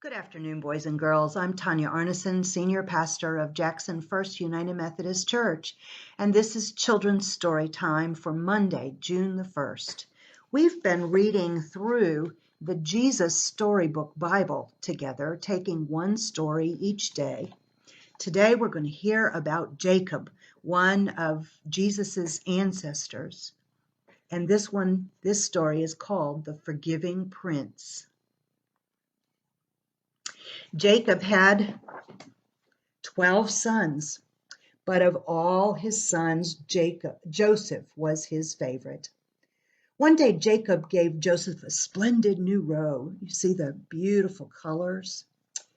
Good afternoon, boys and girls. I'm Tonya Arnsesn, Senior Pastor of Jackson First United Methodist Church, and this is Children's Story Time for Monday, June the 1st. We've been reading through the Jesus Storybook Bible together, taking one story each day. Today we're going to hear about Jacob, one of Jesus's ancestors, and this story is called The Forgiving Prince. Jacob had 12 sons, but of all his sons, Joseph was his favorite. One day, Jacob gave Joseph a splendid new robe. You see the beautiful colors?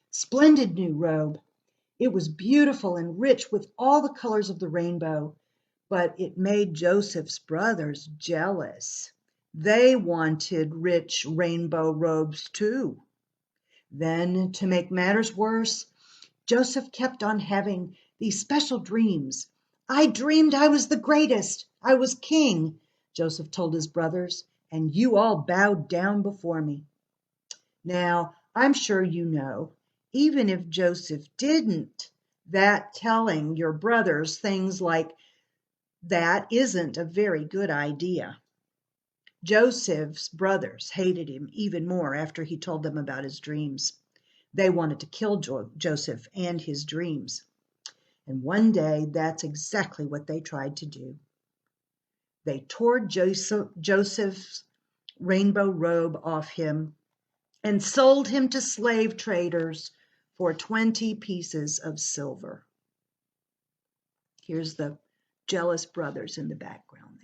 Splendid new robe. It was beautiful and rich with all the colors of the rainbow, but it made Joseph's brothers jealous. They wanted rich rainbow robes too. Then, to make matters worse, Joseph kept on having these special dreams. I dreamed I was the greatest. I was king, Joseph told his brothers, and you all bowed down before me. Now, I'm sure you know, even if Joseph didn't, that telling your brothers things like that isn't a very good idea. Joseph's brothers hated him even more after he told them about his dreams. They wanted to kill Joseph and his dreams. And one day, that's exactly what they tried to do. They tore Joseph's rainbow robe off him and sold him to slave traders for 20 pieces of silver. Here's the jealous brothers in the background there.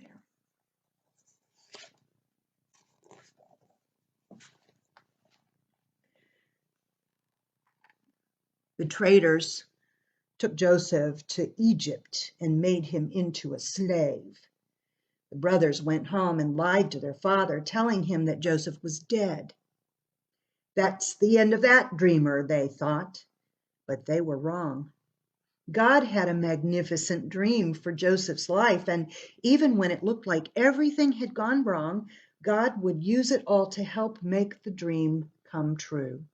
The traders took Joseph to Egypt and made him into a slave. The brothers went home and lied to their father, telling him that Joseph was dead. That's the end of that dreamer, they thought, but they were wrong. God had a magnificent dream for Joseph's life, and even when it looked like everything had gone wrong, God would use it all to help make the dream come true.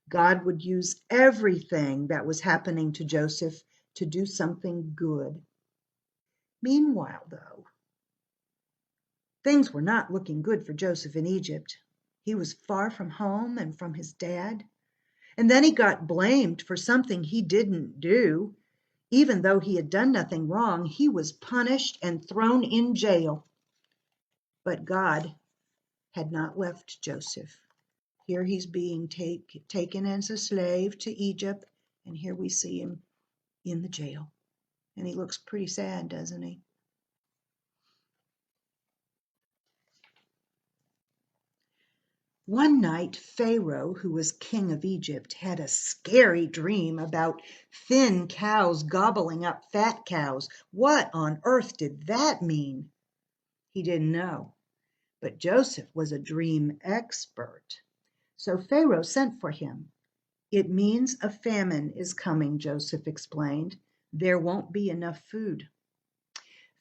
God would use everything that was happening to Joseph to do something good. Meanwhile, though, things were not looking good for Joseph in Egypt. He was far from home and from his dad. And then he got blamed for something he didn't do. Even though he had done nothing wrong, he was punished and thrown in jail. But God had not left Joseph. Here he's being taken as a slave to Egypt, and here we see him in the jail. And he looks pretty sad, doesn't he? One night, Pharaoh, who was king of Egypt, had a scary dream about thin cows gobbling up fat cows. What on earth did that mean? He didn't know. But Joseph was a dream expert. So Pharaoh sent for him. It means a famine is coming, Joseph explained. There won't be enough food.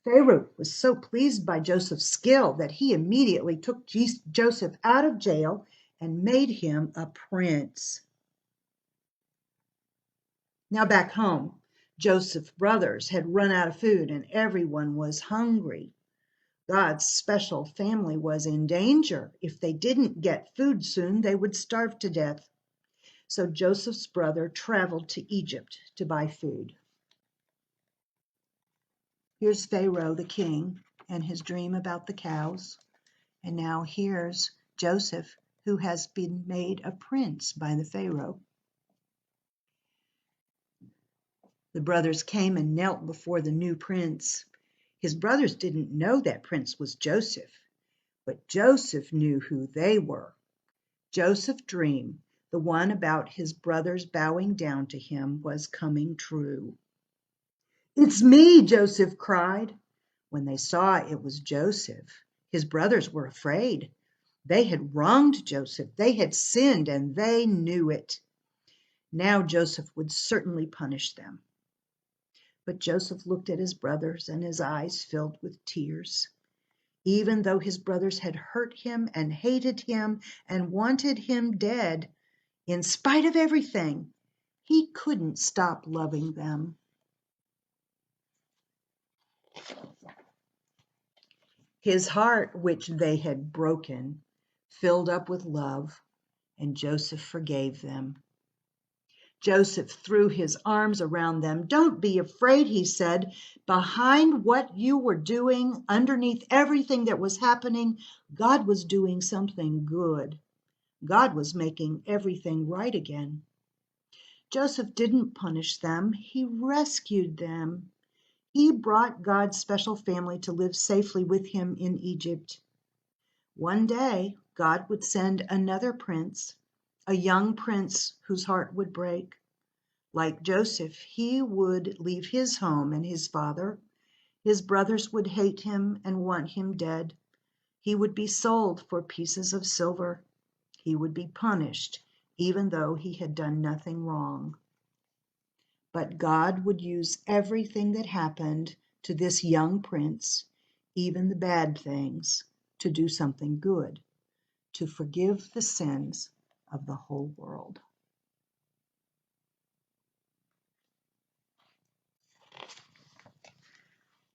Pharaoh was so pleased by Joseph's skill that he immediately took Joseph out of jail and made him a prince. Now back home, Joseph's brothers had run out of food and everyone was hungry. God's special family was in danger. If they didn't get food soon, they would starve to death. So Joseph's brother traveled to Egypt to buy food. Here's Pharaoh the king and his dream about the cows. And now here's Joseph, who has been made a prince by the Pharaoh. The brothers came and knelt before the new prince. His brothers didn't know that prince was Joseph, but Joseph knew who they were. Joseph's dream, the one about his brothers bowing down to him, was coming true. "It's me," Joseph cried. When they saw it was Joseph, his brothers were afraid. They had wronged Joseph. They had sinned, and they knew it. Now Joseph would certainly punish them. But Joseph looked at his brothers, and his eyes filled with tears. Even though his brothers had hurt him and hated him and wanted him dead, In spite of everything, he couldn't stop loving them. His heart, which they had broken, filled up with love, and Joseph forgave them. Joseph threw his arms around them. "Don't be afraid," he said. "Behind what you were doing, underneath everything that was happening, God was doing something good. God was making everything right again." Joseph didn't punish them, he rescued them. He brought God's special family to live safely with him in Egypt. One day, God would send another prince, a young prince whose heart would break. Like Joseph, he would leave his home and his father. His brothers would hate him and want him dead. He would be sold for pieces of silver. He would be punished, even though he had done nothing wrong. But God would use everything that happened to this young prince, even the bad things, to do something good, to forgive the sins of the whole world.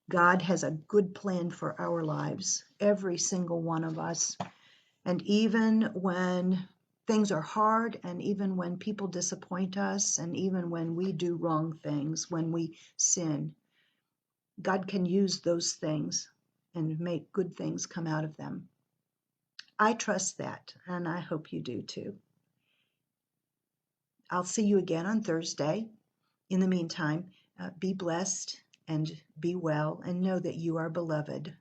God has a good plan for our lives, every single one of us. And even when things are hard, and even when people disappoint us, and even when we do wrong things, when we sin, God can use those things and make good things come out of them. I trust that, and I hope you do too. I'll see you again on Thursday. In the meantime, be blessed and be well, and know that you are beloved.